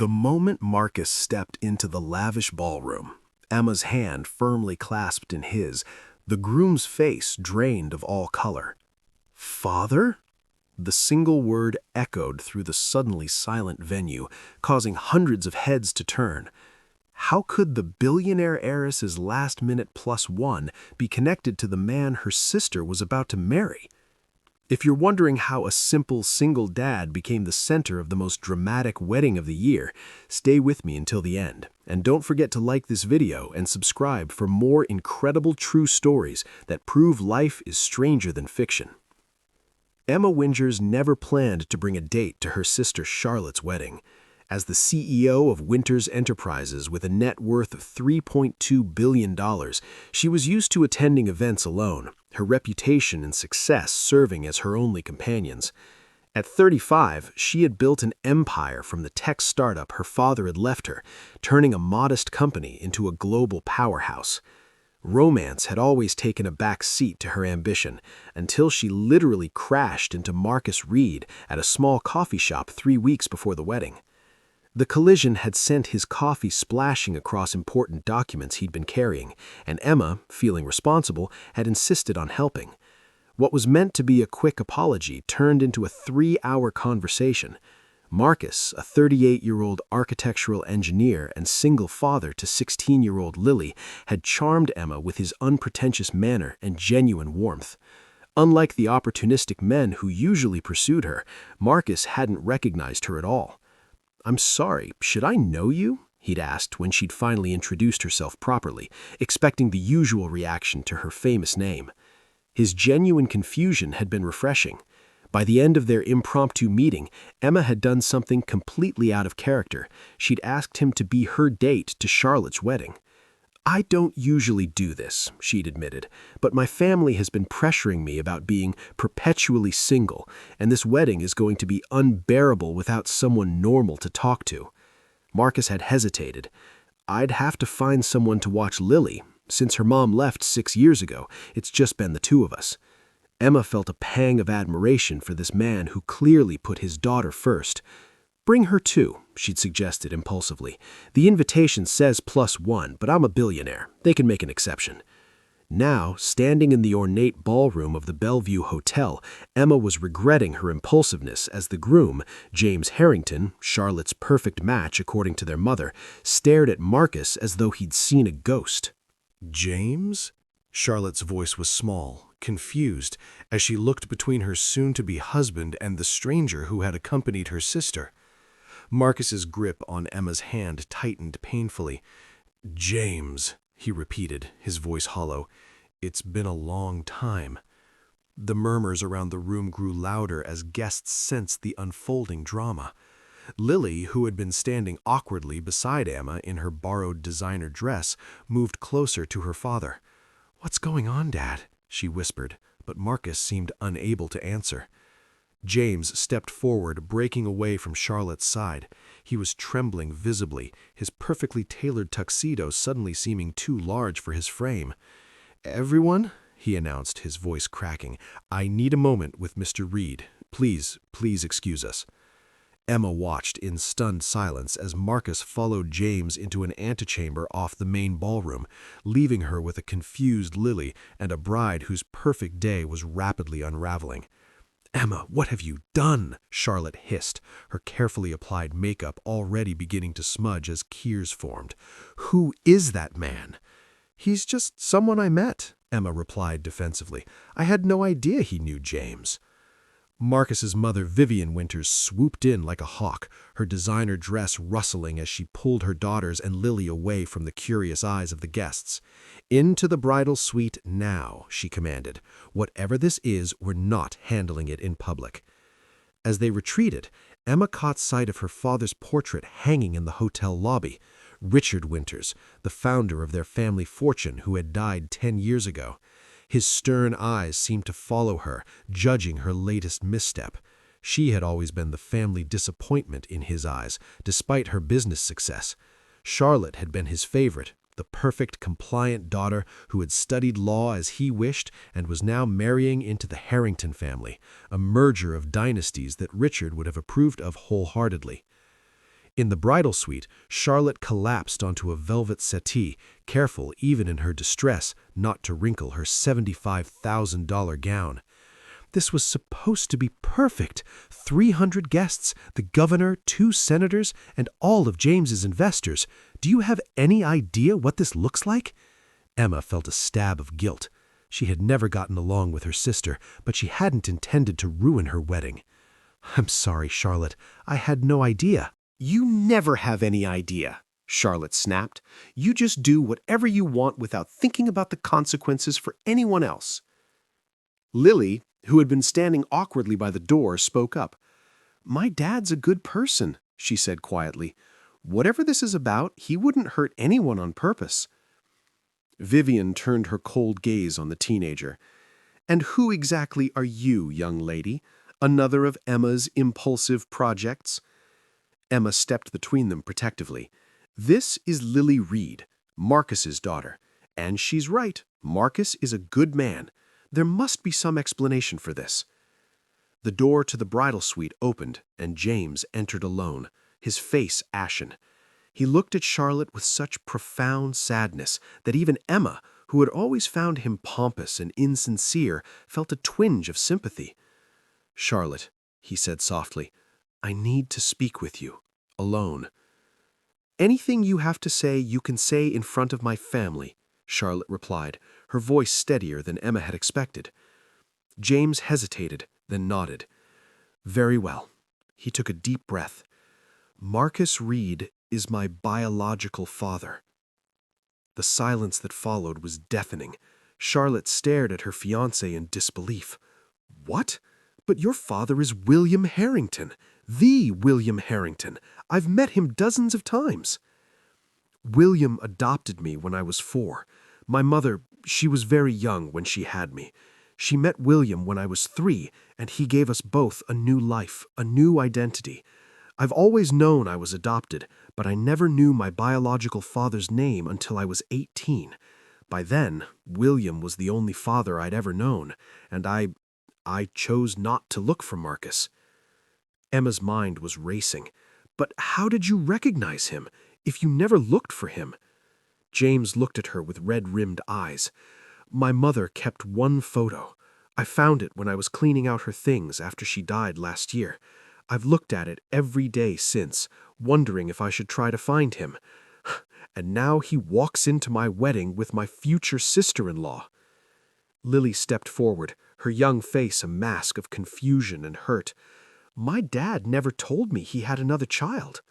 The moment Marcus stepped into the lavish ballroom, Emma's hand firmly clasped in his, the groom's face drained of all color. "Father?" The single word echoed through the suddenly silent venue, causing hundreds of heads to turn. How could the billionaire heiress's last-minute +1 be connected to the man her sister was about to marry? If you're wondering how a simple single dad became the center of the most dramatic wedding of the year, stay with me until the end. And don't forget to like this video and subscribe for more incredible true stories that prove life is stranger than fiction. Emma Wingers never planned to bring a date to her sister Charlotte's wedding. As the CEO of Winters Enterprises with a net worth of $3.2 billion, she was used to attending events alone, her reputation and success serving as her only companions. At 35, she had built an empire from the tech startup her father had left her, turning a modest company into a global powerhouse. Romance had always taken a back seat to her ambition, until she literally crashed into Marcus Reed at a small coffee shop 3 weeks before the wedding. The collision had sent his coffee splashing across important documents he'd been carrying, and Emma, feeling responsible, had insisted on helping. What was meant to be a quick apology turned into a 3-hour conversation. Marcus, a 38-year-old architectural engineer and single father to 16-year-old Lily, had charmed Emma with his unpretentious manner and genuine warmth. Unlike the opportunistic men who usually pursued her, Marcus hadn't recognized her at all. "I'm sorry, should I know you?" he'd asked when she'd finally introduced herself properly, expecting the usual reaction to her famous name. His genuine confusion had been refreshing. By the end of their impromptu meeting, Emma had done something completely out of character. She'd asked him to be her date to Charlotte's wedding. "I don't usually do this," she'd admitted, "but my family has been pressuring me about being perpetually single, and this wedding is going to be unbearable without someone normal to talk to." Marcus had hesitated. "I'd have to find someone to watch Lily. Since her mom left 6 years ago, it's just been the two of us." Emma felt a pang of admiration for this man who clearly put his daughter first. "Bring her too," she'd suggested impulsively. "The invitation says +1, but I'm a billionaire. They can make an exception." Now, standing in the ornate ballroom of the Bellevue Hotel, Emma was regretting her impulsiveness as the groom, James Harrington, Charlotte's perfect match according to their mother, stared at Marcus as though he'd seen a ghost. "James?" Charlotte's voice was small, confused, as she looked between her soon-to-be husband and the stranger who had accompanied her sister. Marcus's grip on Emma's hand tightened painfully. "James," he repeated, his voice hollow. "It's been a long time." The murmurs around the room grew louder as guests sensed the unfolding drama. Lily, who had been standing awkwardly beside Emma in her borrowed designer dress, moved closer to her father. "What's going on, Dad?" she whispered, but Marcus seemed unable to answer. James stepped forward, breaking away from Charlotte's side. He was trembling visibly, his perfectly tailored tuxedo suddenly seeming too large for his frame. "Everyone," he announced, his voice cracking, "I need a moment with Mr. Reed. Please excuse us." Emma watched in stunned silence as Marcus followed James into an antechamber off the main ballroom, leaving her with a confused Lily and a bride whose perfect day was rapidly unraveling. "Emma, what have you done?" Charlotte hissed, her carefully applied makeup already beginning to smudge as tears formed. "Who is that man?" "He's just someone I met," Emma replied defensively. "I had no idea he knew James." Marcus's mother, Vivian Winters, swooped in like a hawk, her designer dress rustling as she pulled her daughters and Lily away from the curious eyes of the guests. "Into the bridal suite now," she commanded. "Whatever this is, we're not handling it in public." As they retreated, Emma caught sight of her father's portrait hanging in the hotel lobby. Richard Winters, the founder of their family fortune who had died 10 years ago. His stern eyes seemed to follow her, judging her latest misstep. She had always been the family disappointment in his eyes, despite her business success. Charlotte had been his favorite, the perfect, compliant daughter who had studied law as he wished and was now marrying into the Harrington family, a merger of dynasties that Richard would have approved of wholeheartedly. In the bridal suite, Charlotte collapsed onto a velvet settee, careful even in her distress not to wrinkle her $75,000 gown. This was supposed to be perfect. 300 guests, the governor, 2 senators, and all of James's investors. Do you have any idea what this looks like? Emma felt a stab of guilt. She had never gotten along with her sister, but she hadn't intended to ruin her wedding. I'm sorry, Charlotte. I had no idea. You never have any idea, Charlotte snapped. You just do whatever you want without thinking about the consequences for anyone else. Lily, who had been standing awkwardly by the door, spoke up. My dad's a good person, she said quietly. Whatever this is about, he wouldn't hurt anyone on purpose. Vivian turned her cold gaze on the teenager. And who exactly are you, young lady? Another of Emma's impulsive projects? Emma stepped between them protectively. This is Lily Reed, Marcus's daughter. And she's right. Marcus is a good man. There must be some explanation for this. The door to the bridal suite opened, and James entered alone, his face ashen. He looked at Charlotte with such profound sadness that even Emma, who had always found him pompous and insincere, felt a twinge of sympathy. Charlotte, he said softly, I need to speak with you, alone. Anything you have to say, you can say in front of my family, Charlotte replied, her voice steadier than Emma had expected. James hesitated, then nodded. Very well. He took a deep breath. Marcus Reed is my biological father. The silence that followed was deafening. Charlotte stared at her fiancé in disbelief. What? But your father is William Harrington, the William Harrington. I've met him dozens of times. William adopted me when I was 4. My mother, she was very young when she had me. She met William when I was 3, and he gave us both a new life, a new identity. I've always known I was adopted, but I never knew my biological father's name until I was 18. By then, William was the only father I'd ever known, and I chose not to look for Marcus. Emma's mind was racing. But how did you recognize him, if you never looked for him? James looked at her with red-rimmed eyes. My mother kept one photo. I found it when I was cleaning out her things after she died last year. I've looked at it every day since, wondering if I should try to find him. And now he walks into my wedding with my future sister-in-law. Lily stepped forward, her young face a mask of confusion and hurt. My dad never told me he had another child.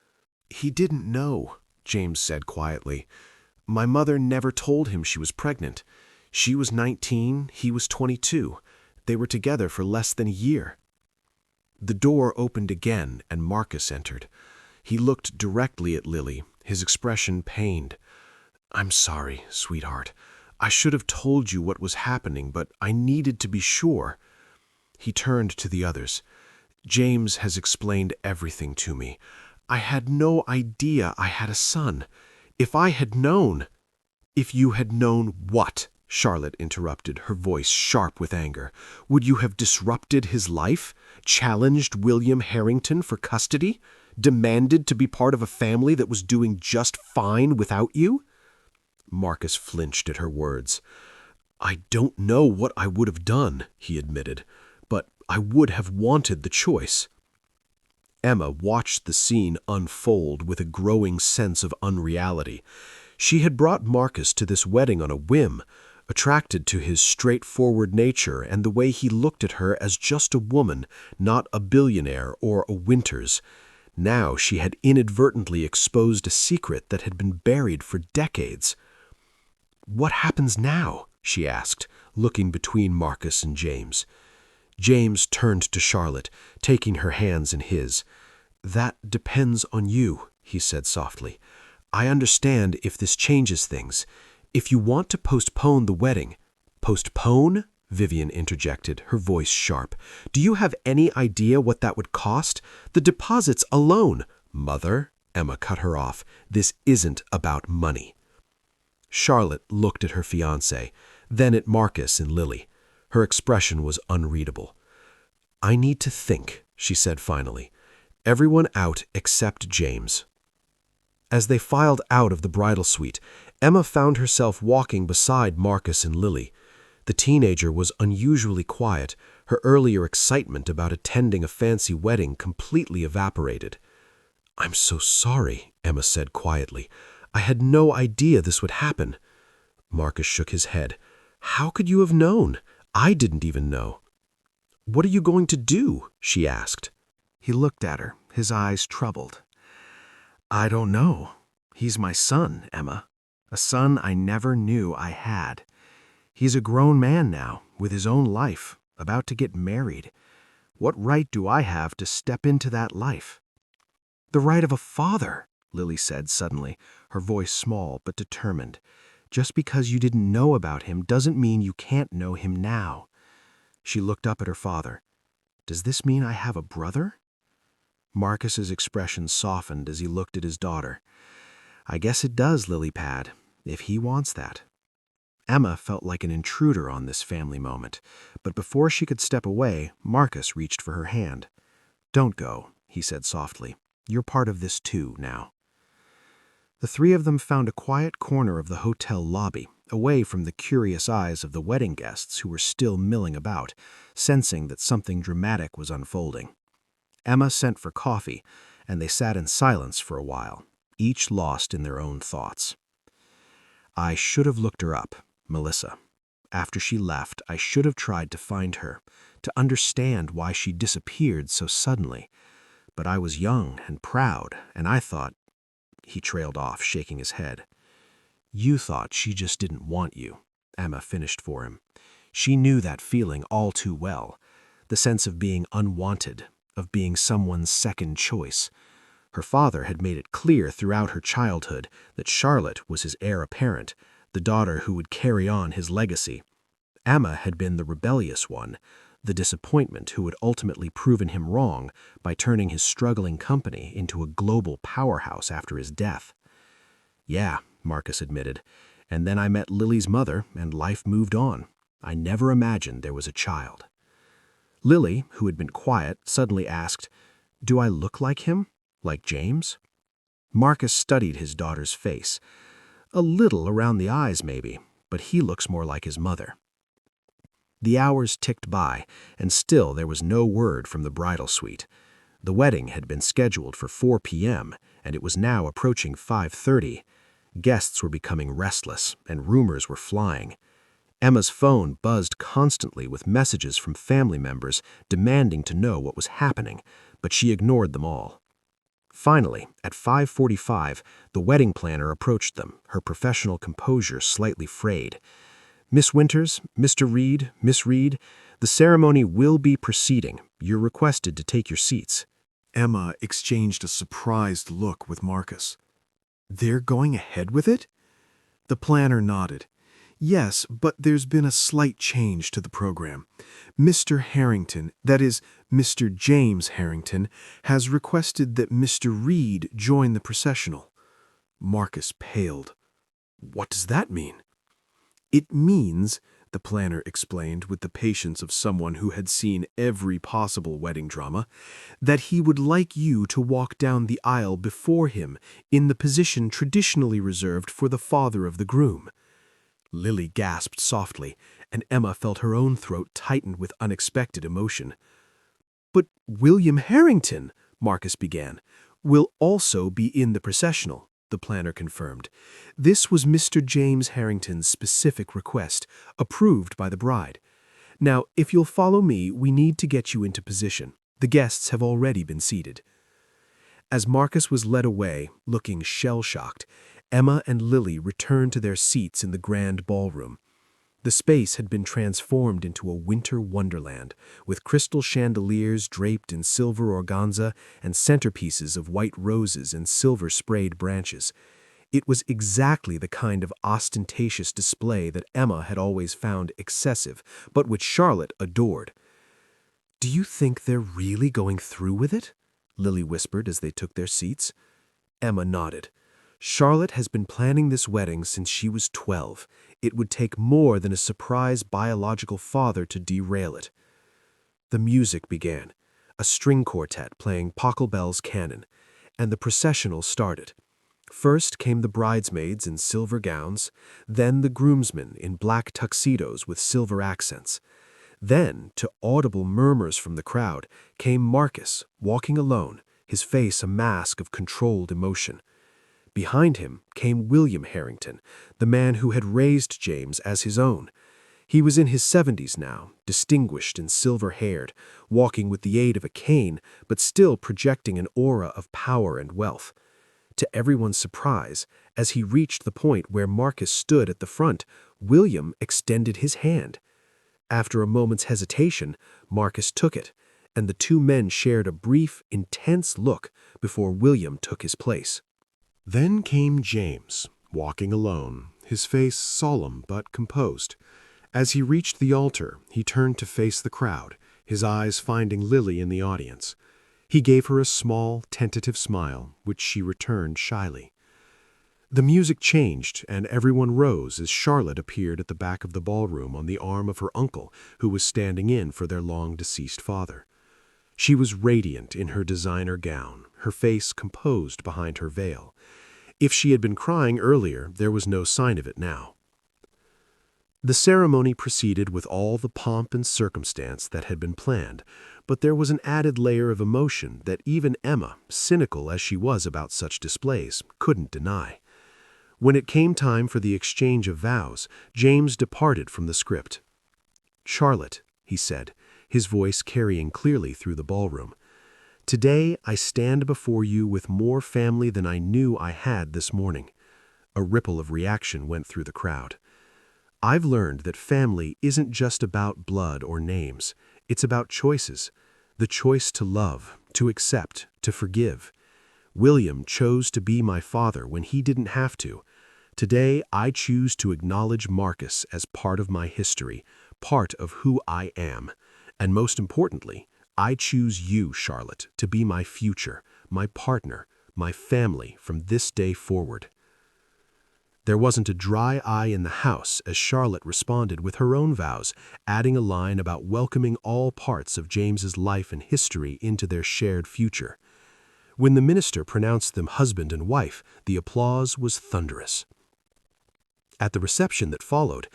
He didn't know, James said quietly. My mother never told him she was pregnant. She was 19, he was 22. They were together for less than a year. The door opened again, and Marcus entered. He looked directly at Lily, his expression pained. I'm sorry, sweetheart. I should have told you what was happening, but I needed to be sure. He turned to the others. James has explained everything to me. I had no idea I had a son. If I had known... If you had known what? Charlotte interrupted, her voice sharp with anger. Would you have disrupted his life? Challenged William Harrington for custody? Demanded to be part of a family that was doing just fine without you? Marcus flinched at her words. I don't know what I would have done, he admitted, but I would have wanted the choice. Emma watched the scene unfold with a growing sense of unreality. She had brought Marcus to this wedding on a whim, attracted to his straightforward nature and the way he looked at her as just a woman, not a billionaire or a Winters. Now she had inadvertently exposed a secret that had been buried for decades. What happens now? She asked, looking between Marcus and James. James turned to Charlotte, taking her hands in his. That depends on you, he said softly. I understand if this changes things. If you want to postpone the wedding... Postpone? Vivian interjected, her voice sharp. Do you have any idea what that would cost? The deposits alone... Mother, Emma cut her off. This isn't about money. Charlotte looked at her fiancé, then at Marcus and Lily. Her expression was unreadable. I need to think, she said finally. Everyone out except James. As they filed out of the bridal suite, Emma found herself walking beside Marcus and Lily. The teenager was unusually quiet, her earlier excitement about attending a fancy wedding completely evaporated. "I'm so sorry," Emma said quietly. "I had no idea this would happen." Marcus shook his head. "How could you have known? I didn't even know." "What are you going to do?" she asked. He looked at her, his eyes troubled. "I don't know. He's my son, Emma. A son I never knew I had. He's a grown man now, with his own life, about to get married. What right do I have to step into that life?" "The right of a father," Lily said suddenly, her voice small but determined. "Just because you didn't know about him doesn't mean you can't know him now." She looked up at her father. "Does this mean I have a brother?" Marcus's expression softened as he looked at his daughter. "I guess it does, Lily Pad, if he wants that." Emma felt like an intruder on this family moment, but before she could step away, Marcus reached for her hand. "Don't go," he said softly. "You're part of this too now." The three of them found a quiet corner of the hotel lobby, away from the curious eyes of the wedding guests who were still milling about, sensing that something dramatic was unfolding. Emma sent for coffee, and they sat in silence for a while, each lost in their own thoughts. "I should have looked her up, Melissa. After she left, I should have tried to find her, to understand why she disappeared so suddenly. But I was young and proud, and I thought—" He trailed off, shaking his head. "You thought she just didn't want you," Emma finished for him. She knew that feeling all too well, the sense of being unwanted, of being someone's second choice. Her father had made it clear throughout her childhood that Charlotte was his heir apparent, the daughter who would carry on his legacy. Emma had been the rebellious one, the disappointment who had ultimately proven him wrong by turning his struggling company into a global powerhouse after his death. "Yeah," Marcus admitted, "and then I met Lily's mother and life moved on. I never imagined there was a child." Lily, who had been quiet, suddenly asked, "Do I look like him? Like James?" Marcus studied his daughter's face. "A little around the eyes, maybe, but he looks more like his mother." The hours ticked by, and still there was no word from the bridal suite. The wedding had been scheduled for 4 p.m., and it was now approaching 5:30. Guests were becoming restless, and rumors were flying. Emma's phone buzzed constantly with messages from family members demanding to know what was happening, but she ignored them all. Finally, at 5:45, the wedding planner approached them, her professional composure slightly frayed. "Miss Winters, Mr. Reed, Miss Reed, the ceremony will be proceeding. You're requested to take your seats." Emma exchanged a surprised look with Marcus. "They're going ahead with it?" The planner nodded. "Yes, but there's been a slight change to the program. Mr. Harrington, that is, Mr. James Harrington, has requested that Mr. Reed join the processional." Marcus paled. "What does that mean?" "It means," the planner explained with the patience of someone who had seen every possible wedding drama, "that he would like you to walk down the aisle before him in the position traditionally reserved for the father of the groom." Lily gasped softly, and Emma felt her own throat tighten with unexpected emotion. "But William Harrington," Marcus began, "will also be in the processional," the planner confirmed. "This was Mr. James Harrington's specific request, approved by the bride. Now, if you'll follow me, we need to get you into position. The guests have already been seated." As Marcus was led away, looking shell-shocked, Emma and Lily returned to their seats in the grand ballroom. The space had been transformed into a winter wonderland, with crystal chandeliers draped in silver organza and centerpieces of white roses and silver-sprayed branches. It was exactly the kind of ostentatious display that Emma had always found excessive, but which Charlotte adored. "Do you think they're really going through with it?" Lily whispered as they took their seats. Emma nodded. "Charlotte has been planning this wedding since she was 12. It would take more than a surprise biological father to derail it." The music began, a string quartet playing Pachelbel's canon, and the processional started. First came the bridesmaids in silver gowns, then the groomsmen in black tuxedos with silver accents. Then, to audible murmurs from the crowd, came Marcus, walking alone, his face a mask of controlled emotion. Behind him came William Harrington, the man who had raised James as his own. He was in his 70s now, distinguished and silver-haired, walking with the aid of a cane, but still projecting an aura of power and wealth. To everyone's surprise, as he reached the point where Marcus stood at the front, William extended his hand. After a moment's hesitation, Marcus took it, and the two men shared a brief, intense look before William took his place. Then came James, walking alone, his face solemn but composed. As he reached the altar, he turned to face the crowd, his eyes finding Lily in the audience. He gave her a small, tentative smile, which she returned shyly. The music changed, and everyone rose as Charlotte appeared at the back of the ballroom on the arm of her uncle, who was standing in for their long-deceased father. She was radiant in her designer gown, her face composed behind her veil. If she had been crying earlier, there was no sign of it now. The ceremony proceeded with all the pomp and circumstance that had been planned, but there was an added layer of emotion that even Emma, cynical as she was about such displays, couldn't deny. When it came time for the exchange of vows, James departed from the script. "Charlotte," he said, his voice carrying clearly through the ballroom, "today I stand before you with more family than I knew I had this morning." A ripple of reaction went through the crowd. "I've learned that family isn't just about blood or names. It's about choices. The choice to love, to accept, to forgive. William chose to be my father when he didn't have to. Today, I choose to acknowledge Marcus as part of my history, part of who I am. And most importantly, I choose you, Charlotte, to be my future, my partner, my family from this day forward." There wasn't a dry eye in the house as Charlotte responded with her own vows, adding a line about welcoming all parts of James's life and history into their shared future. When the minister pronounced them husband and wife, the applause was thunderous. At the reception that followed,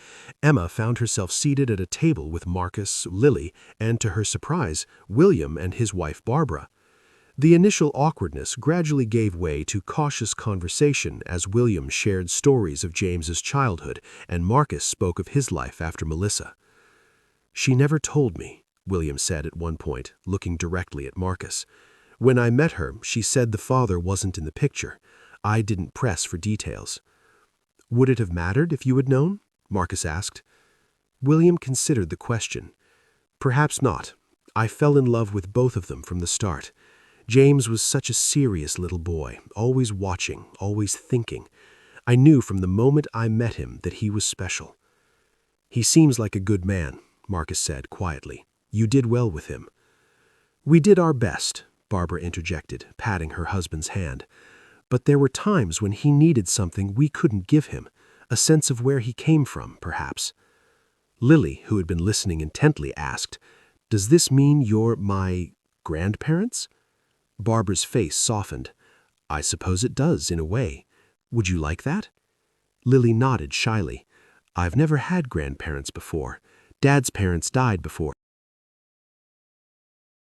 Emma found herself seated at a table with Marcus, Lily, and to her surprise, William and his wife Barbara. The initial awkwardness gradually gave way to cautious conversation as William shared stories of James's childhood and Marcus spoke of his life after Melissa. "She never told me," William said at one point, looking directly at Marcus. "When I met her, she said the father wasn't in the picture. I didn't press for details." "Would it have mattered if you had known?" Marcus asked. William considered the question. "Perhaps not. I fell in love with both of them from the start. James was such a serious little boy, always watching, always thinking. I knew from the moment I met him that he was special." "He seems like a good man," Marcus said quietly. "You did well with him." "We did our best," Barbara interjected, patting her husband's hand. "But there were times when he needed something we couldn't give him, a sense of where he came from, perhaps." Lily, who had been listening intently, asked, "Does this mean you're my grandparents?" Barbara's face softened. "I suppose it does, in a way. Would you like that?" Lily nodded shyly. "I've never had grandparents before. Dad's parents died before."